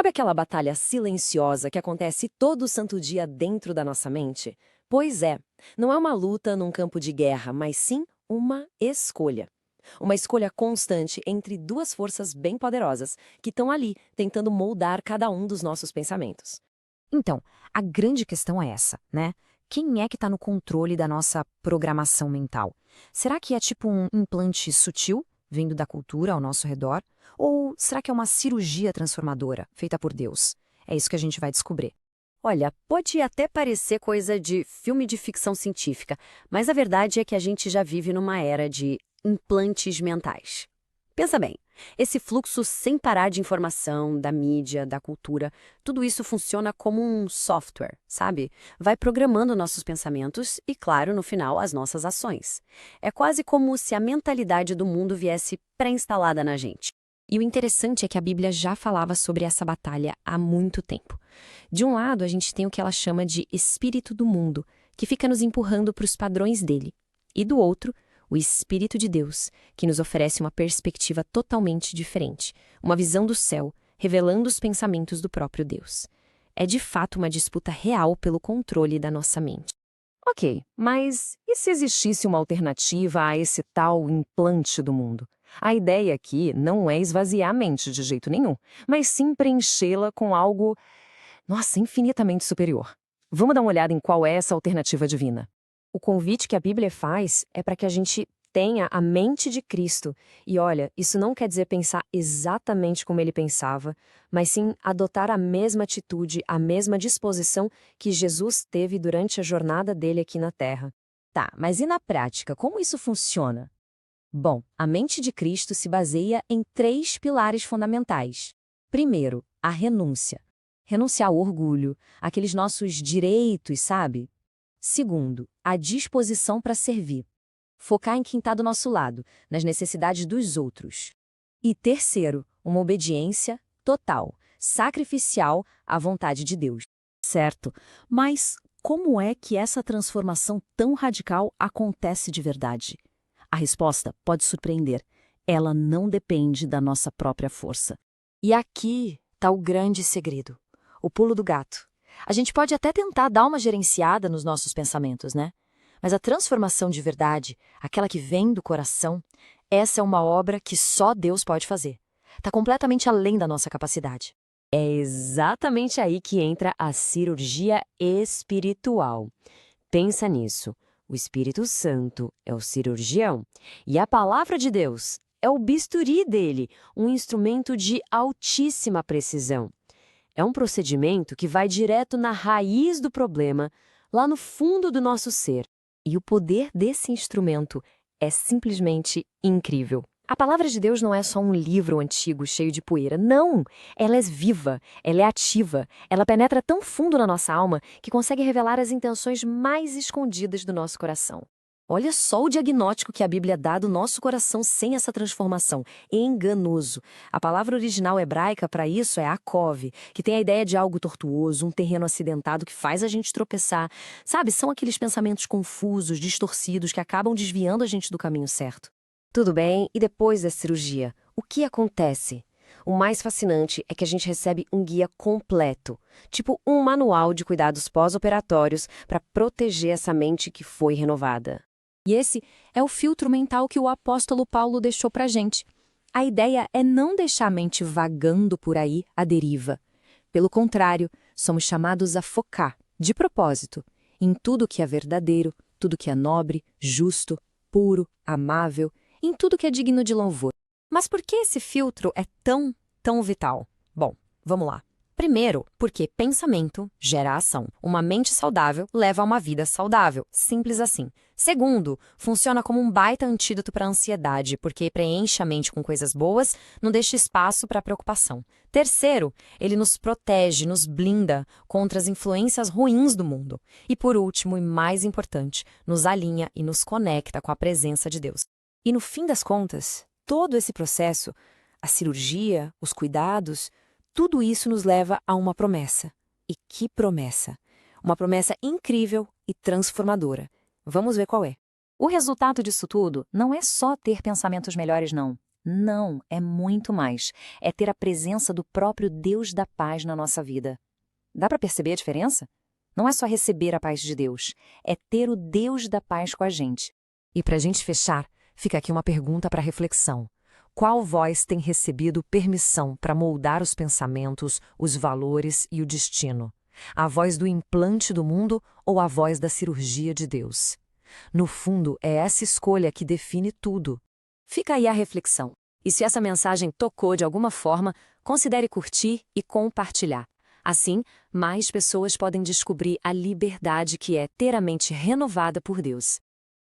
Sabe aquela batalha silenciosa que acontece todo santo dia dentro da nossa mente? Pois é, não é uma luta num campo de guerra, mas sim uma escolha. Uma escolha constante entre duas forças bem poderosas que estão ali tentando moldar cada um dos nossos pensamentos. Então, a grande questão é essa, né? Quem é que está no controle da nossa programação mental? Será que é tipo um implante sutil, vindo da cultura ao nosso redor? Ou será que é uma cirurgia transformadora, feita por Deus? É isso que a gente vai descobrir. Olha, pode até parecer coisa de filme de ficção científica, mas a verdade é que a gente já vive numa era de implantes mentais. Pensa bem, esse fluxo sem parar de informação, da mídia, da cultura, tudo isso funciona como um software, sabe? Vai programando nossos pensamentos e, claro, no final, as nossas ações. É quase como se a mentalidade do mundo viesse pré-instalada na gente. E o interessante é que a Bíblia já falava sobre essa batalha há muito tempo. De um lado, a gente tem o que ela chama de espírito do mundo, que fica nos empurrando para os padrões dele. E do outro, o Espírito de Deus, que nos oferece uma perspectiva totalmente diferente, uma visão do céu, revelando os pensamentos do próprio Deus. É de fato uma disputa real pelo controle da nossa mente. Ok, mas e se existisse uma alternativa a esse tal implante do mundo? A ideia aqui não é esvaziar a mente de jeito nenhum, mas sim preenchê-la com algo, nossa, infinitamente superior. Vamos dar uma olhada em qual é essa alternativa divina. O convite que a Bíblia faz é para que a gente tenha a mente de Cristo. E olha, isso não quer dizer pensar exatamente como ele pensava, mas sim adotar a mesma atitude, a mesma disposição que Jesus teve durante a jornada dele aqui na Terra. Tá, mas e na prática, como isso funciona? Bom, a mente de Cristo se baseia em 3 pilares fundamentais. Primeiro, a renúncia. Renunciar ao orgulho, aqueles nossos direitos, sabe? Segundo, a disposição para servir. Focar em quem está do nosso lado, nas necessidades dos outros. E terceiro, uma obediência total, sacrificial à vontade de Deus. Certo, mas como é que essa transformação tão radical acontece de verdade? A resposta pode surpreender. Ela não depende da nossa própria força. E aqui está o grande segredo, o pulo do gato. A gente pode até tentar dar uma gerenciada nos nossos pensamentos, né? Mas a transformação de verdade, aquela que vem do coração, essa é uma obra que só Deus pode fazer. Está completamente além da nossa capacidade. É exatamente aí que entra a cirurgia espiritual. Pensa nisso. O Espírito Santo é o cirurgião e a palavra de Deus é o bisturi dele, um instrumento de altíssima precisão. É um procedimento que vai direto na raiz do problema, lá no fundo do nosso ser. E o poder desse instrumento é simplesmente incrível. A palavra de Deus não é só um livro antigo cheio de poeira. Não! Ela é viva, ela é ativa, ela penetra tão fundo na nossa alma que consegue revelar as intenções mais escondidas do nosso coração. Olha só o diagnóstico que a Bíblia dá do nosso coração sem essa transformação. Enganoso. A palavra original hebraica para isso é akov, que tem a ideia de algo tortuoso, um terreno acidentado que faz a gente tropeçar. Sabe, são aqueles pensamentos confusos, distorcidos, que acabam desviando a gente do caminho certo. Tudo bem, e depois da cirurgia, o que acontece? O mais fascinante é que a gente recebe um guia completo, tipo um manual de cuidados pós-operatórios para proteger essa mente que foi renovada. E esse é o filtro mental que o apóstolo Paulo deixou pra gente. A ideia é não deixar a mente vagando por aí à deriva. Pelo contrário, somos chamados a focar, de propósito, em tudo que é verdadeiro, tudo que é nobre, justo, puro, amável, em tudo que é digno de louvor. Mas por que esse filtro é tão vital? Bom, vamos lá. Primeiro, porque pensamento gera ação. Uma mente saudável leva a uma vida saudável. Simples assim. Segundo, funciona como um baita antídoto para a ansiedade, porque preenche a mente com coisas boas, não deixa espaço para preocupação. Terceiro, ele nos protege, nos blinda contra as influências ruins do mundo. E por último, e mais importante, nos alinha e nos conecta com a presença de Deus. E no fim das contas, todo esse processo, a cirurgia, os cuidados, tudo isso nos leva a uma promessa. E que promessa! Uma promessa incrível e transformadora. Vamos ver qual é. O resultado disso tudo não é só ter pensamentos melhores, não. Não, é muito mais. É ter a presença do próprio Deus da paz na nossa vida. Dá para perceber a diferença? Não é só receber a paz de Deus, é ter o Deus da paz com a gente. E para a gente fechar, fica aqui uma pergunta para reflexão. Qual voz tem recebido permissão para moldar os pensamentos, os valores e o destino? A voz do implante do mundo ou a voz da cirurgia de Deus? No fundo, é essa escolha que define tudo. Fica aí a reflexão. E se essa mensagem tocou de alguma forma, considere curtir e compartilhar. Assim, mais pessoas podem descobrir a liberdade que é ter a mente renovada por Deus.